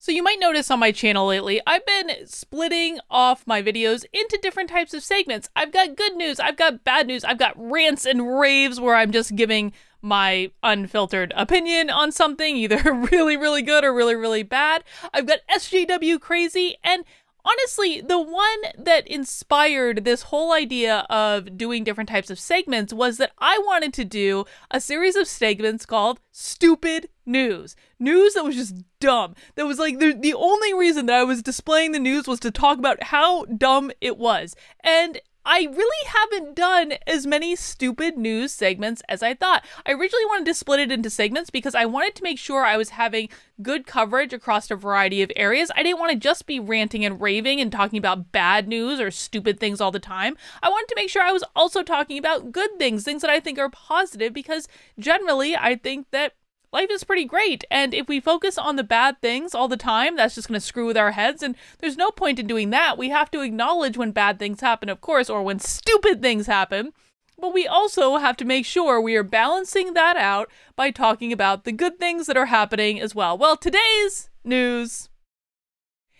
So you might notice on my channel lately, I've been splitting off my videos into different types of segments. I've got good news, I've got bad news, I've got rants and raves where I'm just giving my unfiltered opinion on something, either really, really good or really, really bad. I've got SJW crazy, and honestly, the one that inspired this whole idea of doing different types of segments was that I wanted to do a series of segments called Stupid News. News that was just dumb. That was like the only reason that I was displaying the news was to talk about how dumb it was. And I really haven't done as many stupid news segments as I thought. I originally wanted to split it into segments because I wanted to make sure I was having good coverage across a variety of areas. I didn't want to just be ranting and raving and talking about bad news or stupid things all the time. I wanted to make sure I was also talking about good things, things that I think are positive, because generally I think that life is pretty great, and if we focus on the bad things all the time, that's just going to screw with our heads, and there's no point in doing that. We have to acknowledge when bad things happen, of course, or when stupid things happen, but we also have to make sure we are balancing that out by talking about the good things that are happening as well. Well, today's news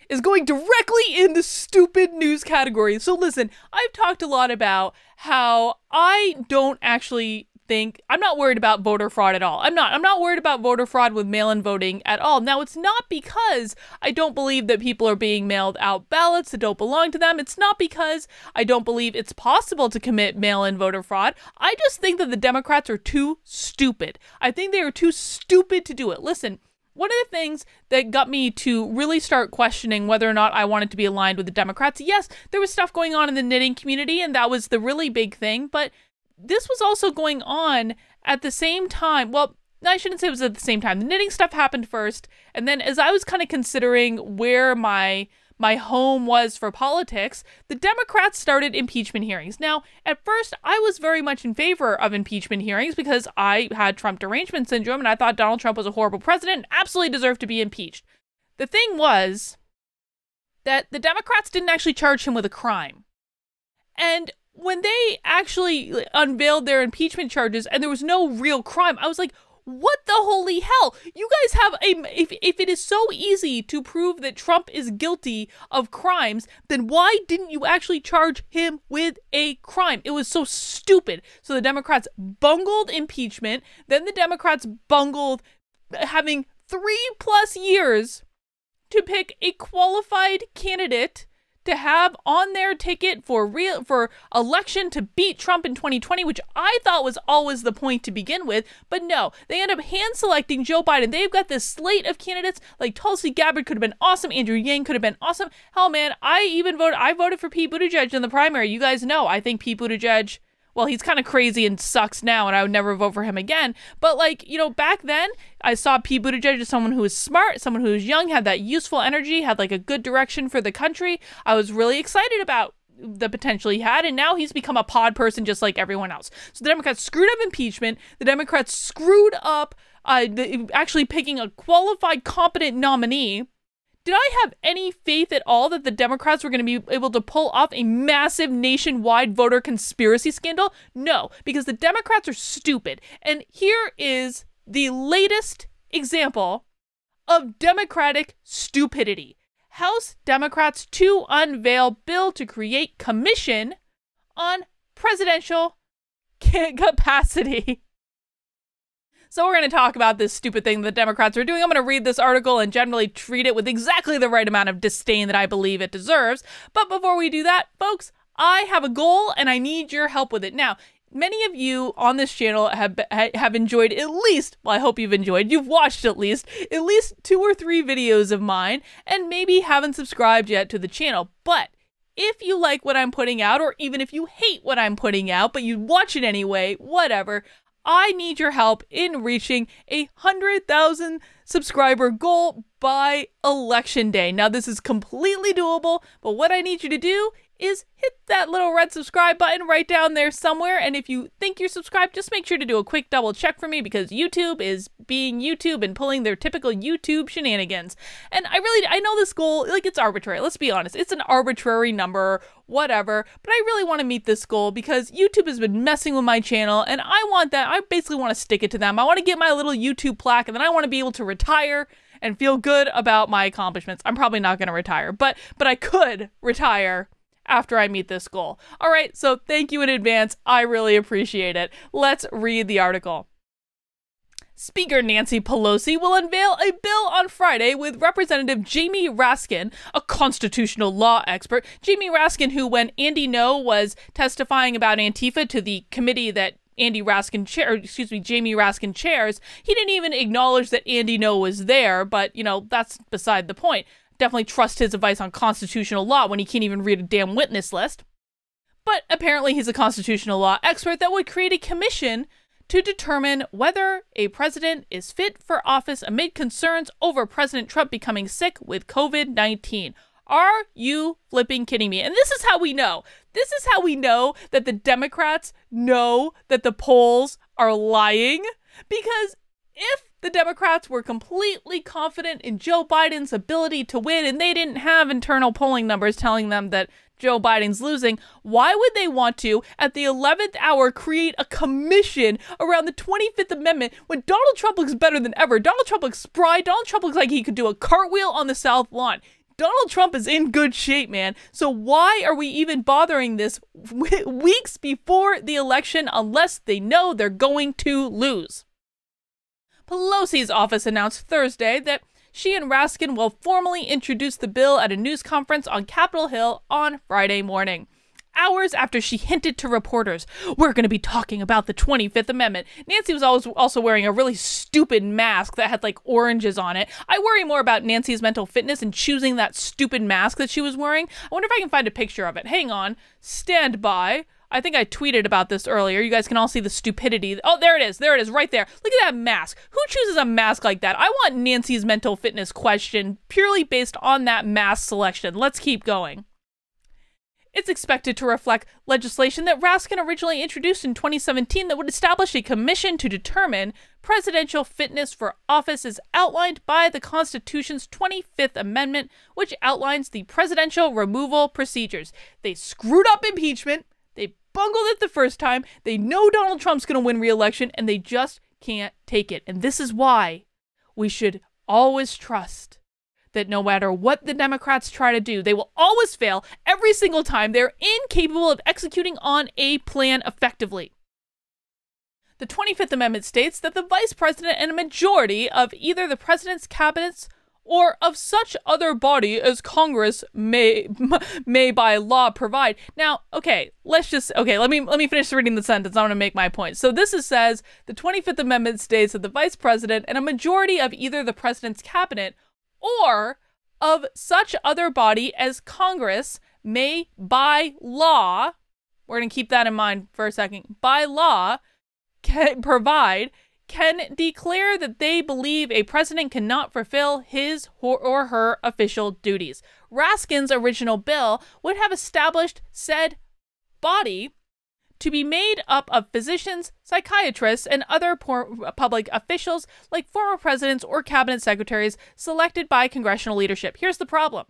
is going directly in the stupid news category. So listen, I've talked a lot about how I don't actually I'm not worried about voter fraud at all. I'm not worried about voter fraud with mail-in voting at all. Now, it's not because I don't believe that people are being mailed out ballots that don't belong to them. It's not because I don't believe it's possible to commit mail-in voter fraud. I just think that the Democrats are too stupid. I think they are too stupid to do it. Listen, one of the things that got me to really start questioning whether or not I wanted to be aligned with the Democrats, yes, there was stuff going on in the knitting community, and that was the really big thing, but this was also going on at the same time. Well, I shouldn't say it was at the same time. The knitting stuff happened first, and then as I was kind of considering where my home was for politics, the Democrats started impeachment hearings. Now, at first, I was very much in favor of impeachment hearings because I had Trump derangement syndrome, and I thought Donald Trump was a horrible president and absolutely deserved to be impeached. The thing was that the Democrats didn't actually charge him with a crime. And when they actually unveiled their impeachment charges and there was no real crime, I was like, what the holy hell? You guys have if it is so easy to prove that Trump is guilty of crimes, then why didn't you actually charge him with a crime? It was so stupid. So the Democrats bungled impeachment. Then the Democrats bungled having 3+ years to pick a qualified candidate to have on their ticket for election to beat Trump in 2020, which I thought was always the point to begin with. But no, they end up hand selecting Joe Biden. They've got this slate of candidates, like Tulsi Gabbard could have been awesome, Andrew Yang could have been awesome. Hell, man, I voted for Pete Buttigieg in the primary. You guys know, I think Pete Buttigieg, well, he's kind of crazy and sucks now, and I would never vote for him again. But, like, you know, back then, I saw Pete Buttigieg as someone who was smart, someone who was young, had that useful energy, had, like, a good direction for the country. I was really excited about the potential he had, and now he's become a pod person just like everyone else. So the Democrats screwed up impeachment. The Democrats screwed up actually picking a qualified, competent nominee. Did I have any faith at all that the Democrats were going to be able to pull off a massive nationwide voter conspiracy scandal? No, because the Democrats are stupid. And here is the latest example of Democratic stupidity. House Democrats to unveil bill to create commission on presidential capacity. So we're going to talk about this stupid thing the Democrats are doing. I'm going to read this article and generally treat it with exactly the right amount of disdain that I believe it deserves. But before we do that, folks, I have a goal and I need your help with it. Now, many of you on this channel have enjoyed at least, well, I hope you've watched at least 2 or 3 videos of mine and maybe haven't subscribed yet to the channel. But if you like what I'm putting out, or even if you hate what I'm putting out, but you watch it anyway, whatever, I need your help in reaching a 100,000 subscriber goal by election day. Now, this is completely doable, but what I need you to do is hit that little red subscribe button right down there somewhere. And if you think you're subscribed, just make sure to do a quick double check for me, because YouTube is being YouTube and pulling their typical YouTube shenanigans. And I know this goal, like, it's arbitrary. Let's be honest. It's an arbitrary number, whatever. But I really want to meet this goal because YouTube has been messing with my channel, and I want that. I basically want to stick it to them. I want to get my little YouTube plaque, and then I want to be able to retire and feel good about my accomplishments. I'm probably not going to retire, but I could retire after I meet this goal. All right, so thank you in advance. I really appreciate it. Let's read the article. Speaker Nancy Pelosi will unveil a bill on Friday with Representative Jamie Raskin, a constitutional law expert. Jamie Raskin, who, when Andy Ngo was testifying about Antifa to the committee that Jamie Raskin chairs, he didn't even acknowledge that Andy Ngo was there, but, that's beside the point. Definitely trust his advice on constitutional law when he can't even read a damn witness list. But apparently he's a constitutional law expert that would create a commission to determine whether a president is fit for office amid concerns over President Trump becoming sick with COVID-19. Are you flipping kidding me? And this is how we know. This is how we know that the Democrats know that the polls are lying. Because if the Democrats were completely confident in Joe Biden's ability to win and they didn't have internal polling numbers telling them that Joe Biden's losing, why would they want to, at the 11th hour, create a commission around the 25th Amendment when Donald Trump looks better than ever? Donald Trump looks spry. Donald Trump looks like he could do a cartwheel on the South Lawn. Donald Trump is in good shape, man. So why are we even bothering this weeks before the election unless they know they're going to lose? Pelosi's office announced Thursday that she and Raskin will formally introduce the bill at a news conference on Capitol Hill on Friday morning. Hours after she hinted to reporters, we're going to be talking about the 25th Amendment. Nancy was also wearing a really stupid mask that had like oranges on it. I worry more about Nancy's mental fitness and choosing that stupid mask that she was wearing. I wonder if I can find a picture of it. Hang on. Stand by. I think I tweeted about this earlier. You guys can all see the stupidity. Oh, there it is. There it is right there. Look at that mask. Who chooses a mask like that? I want Nancy's mental fitness question purely based on that mask selection. Let's keep going. It's expected to reflect legislation that Raskin originally introduced in 2017 that would establish a commission to determine presidential fitness for office as outlined by the Constitution's 25th Amendment, which outlines the presidential removal procedures. They screwed up impeachment. They bungled it the first time. They know Donald Trump's going to win re-election, and they just can't take it. And this is why we should always trust that no matter what the Democrats try to do, they will always fail every single time. They're incapable of executing on a plan effectively. The 25th Amendment states that the vice president and a majority of either the president's cabinets or of such other body as Congress may by law provide. Now, let me finish reading the sentence. I want to make my point. So this says the 25th Amendment states that the vice president and a majority of either the president's cabinet or of such other body as Congress may by law, we're going to keep that in mind for a second, by law can declare that they believe a president cannot fulfill his or her official duties. Raskin's original bill would have established said body to be made up of physicians, psychiatrists, and other public officials like former presidents or cabinet secretaries selected by congressional leadership. Here's the problem.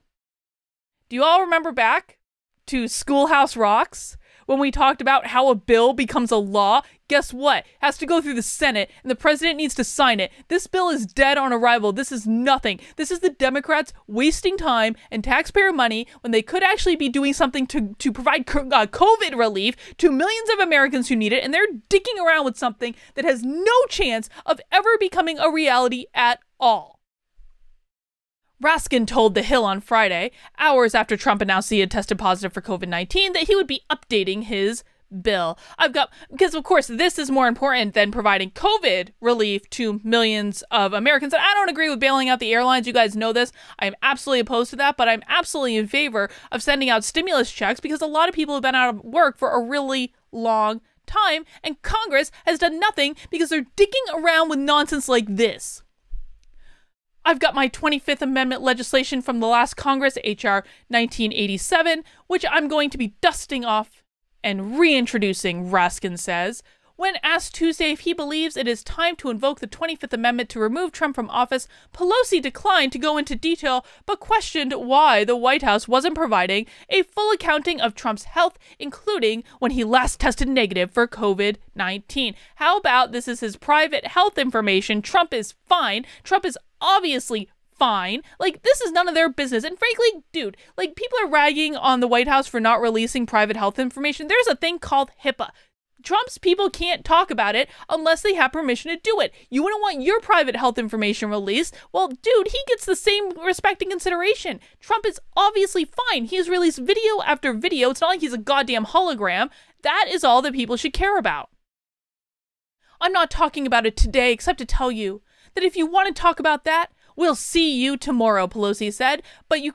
Do you all remember back to Schoolhouse Rocks when we talked about how a bill becomes a law? Guess what? It has to go through the Senate, and the president needs to sign it. This bill is dead on arrival. This is nothing. This is the Democrats wasting time and taxpayer money when they could actually be doing something to provide COVID relief to millions of Americans who need it, and they're dicking around with something that has no chance of ever becoming a reality at all. Raskin told The Hill on Friday, hours after Trump announced he had tested positive for COVID-19, that he would be updating his bill. Because of course this is more important than providing COVID relief to millions of Americans. And I don't agree with bailing out the airlines. You guys know this. I'm absolutely opposed to that, but I'm absolutely in favor of sending out stimulus checks because a lot of people have been out of work for a really long time, and Congress has done nothing because they're dicking around with nonsense like this. I've got my 25th Amendment legislation from the last Congress, H.R. 1987, which I'm going to be dusting off and reintroducing, Raskin says. When asked Tuesday if he believes it is time to invoke the 25th Amendment to remove Trump from office, Pelosi declined to go into detail, but questioned why the White House wasn't providing a full accounting of Trump's health, including when he last tested negative for COVID-19. How about this is his private health information? Trump is fine. Trump is obviously fine. Like, this is none of their business. And frankly, dude, like, people are ragging on the White House for not releasing private health information. There's a thing called HIPAA. Trump's people can't talk about it unless they have permission to do it. You wouldn't want your private health information released? Well, dude, he gets the same respect and consideration. Trump is obviously fine. He's released video after video. It's not like he's a goddamn hologram. That is all that people should care about. I'm not talking about it today except to tell you that if you want to talk about that, we'll see you tomorrow, Pelosi said. But you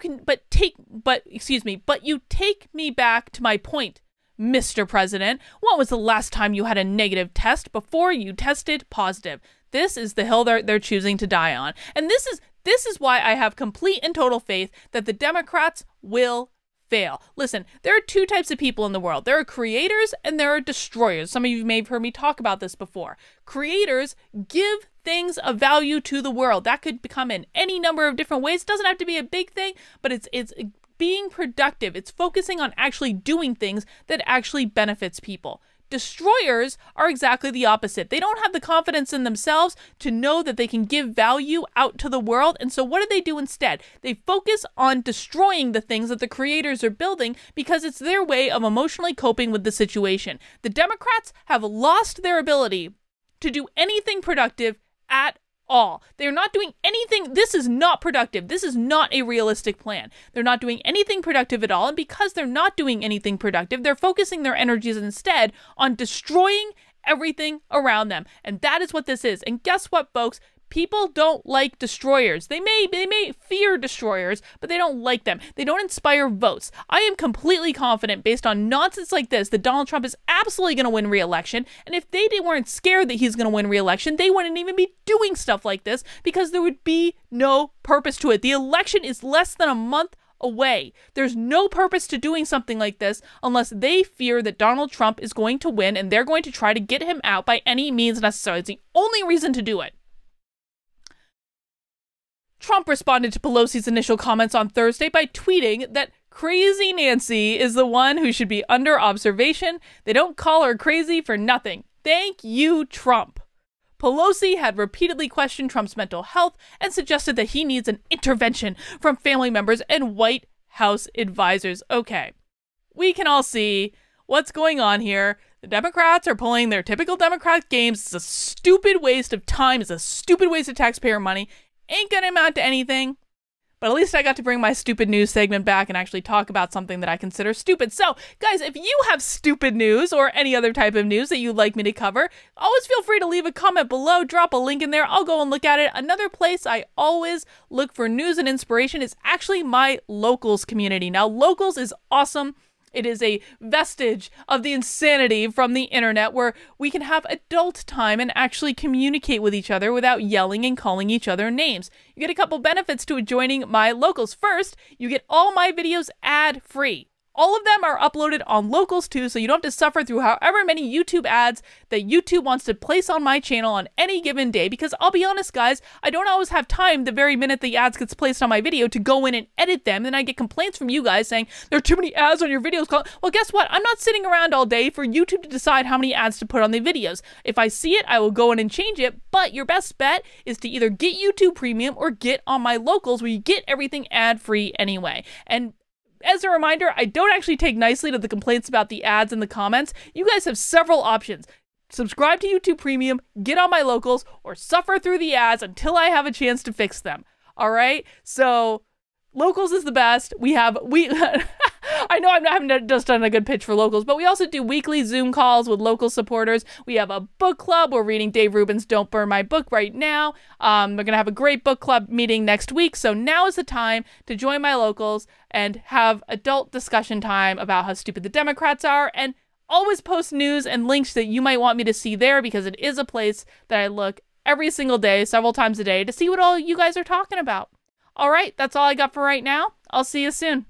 take me back to my point. Mr. President, when was the last time you had a negative test before you tested positive? This is the hill they're choosing to die on. And this is why I have complete and total faith that the Democrats will fail. Listen, there are two types of people in the world. There are creators and there are destroyers. Some of you may have heard me talk about this before. Creators give things of value to the world. That could become in any number of different ways. It doesn't have to be a big thing, but it's being productive. It's focusing on actually doing things that actually benefits people. Destroyers are exactly the opposite. They don't have the confidence in themselves to know that they can give value out to the world. And so what do instead? They focus on destroying the things that the creators are building because it's their way of emotionally coping with the situation. The Democrats have lost their ability to do anything productive at all. They're not doing anything. This is not productive. This is not a realistic plan. They're not doing anything productive at all. And because they're not doing anything productive, they're focusing their energies instead on destroying everything around them. And that is what this is. And guess what, folks? People don't like destroyers. They may fear destroyers, but they don't like them. They don't inspire votes. I am completely confident, based on nonsense like this, that Donald Trump is absolutely going to win re-election. And if they weren't scared that he's going to win re-election, they wouldn't even be doing stuff like this because there would be no purpose to it. The election is less than a month away. There's no purpose to doing something like this unless they fear that Donald Trump is going to win and they're going to try to get him out by any means necessary. It's the only reason to do it. Trump responded to Pelosi's initial comments on Thursday by tweeting that Crazy Nancy is the one who should be under observation. They don't call her crazy for nothing. Thank you, Trump. Pelosi had repeatedly questioned Trump's mental health and suggested that he needs an intervention from family members and White House advisors. Okay, we can all see what's going on here. The Democrats are pulling their typical Democrat games. It's a stupid waste of time. It's a stupid waste of taxpayer money. Ain't gonna amount to anything, but at least I got to bring my stupid news segment back and actually talk about something that I consider stupid. So, guys, if you have stupid news or any other type of news that you'd like me to cover, always feel free to leave a comment below, drop a link in there, I'll go and look at it. Another place I always look for news and inspiration is actually my Locals community. Now, Locals is awesome. It is a vestige of the insanity from the internet where we can have adult time and actually communicate with each other without yelling and calling each other names. You get a couple benefits to joining my Locals. First, you get all my videos ad-free. All of them are uploaded on Locals too, so you don't have to suffer through however many YouTube ads that YouTube wants to place on my channel on any given day, because I'll be honest, guys, I don't always have time the very minute the ads gets placed on my video to go in and edit them. Then I get complaints from you guys saying, there are too many ads on your videos. Well, guess what? I'm not sitting around all day for YouTube to decide how many ads to put on the videos. If I see it, I will go in and change it, but your best bet is to either get YouTube Premium or get on my Locals where you get everything ad-free anyway. And as a reminder, I don't actually take nicely to the complaints about the ads in the comments. You guys have several options. Subscribe to YouTube Premium, get on my Locals, or suffer through the ads until I have a chance to fix them. All right? So, Locals is the best. I know I haven't just done a good pitch for Locals, but we also do weekly Zoom calls with local supporters. We have a book club. We're reading Dave Rubin's Don't Burn My Book right now. We're going to have a great book club meeting next week. So now is the time to join my Locals and have adult discussion time about how stupid the Democrats are, and always post news and links that you might want me to see there, because it is a place that I look every single day, several times a day, to see what all you guys are talking about. All right, that's all I got for right now. I'll see you soon.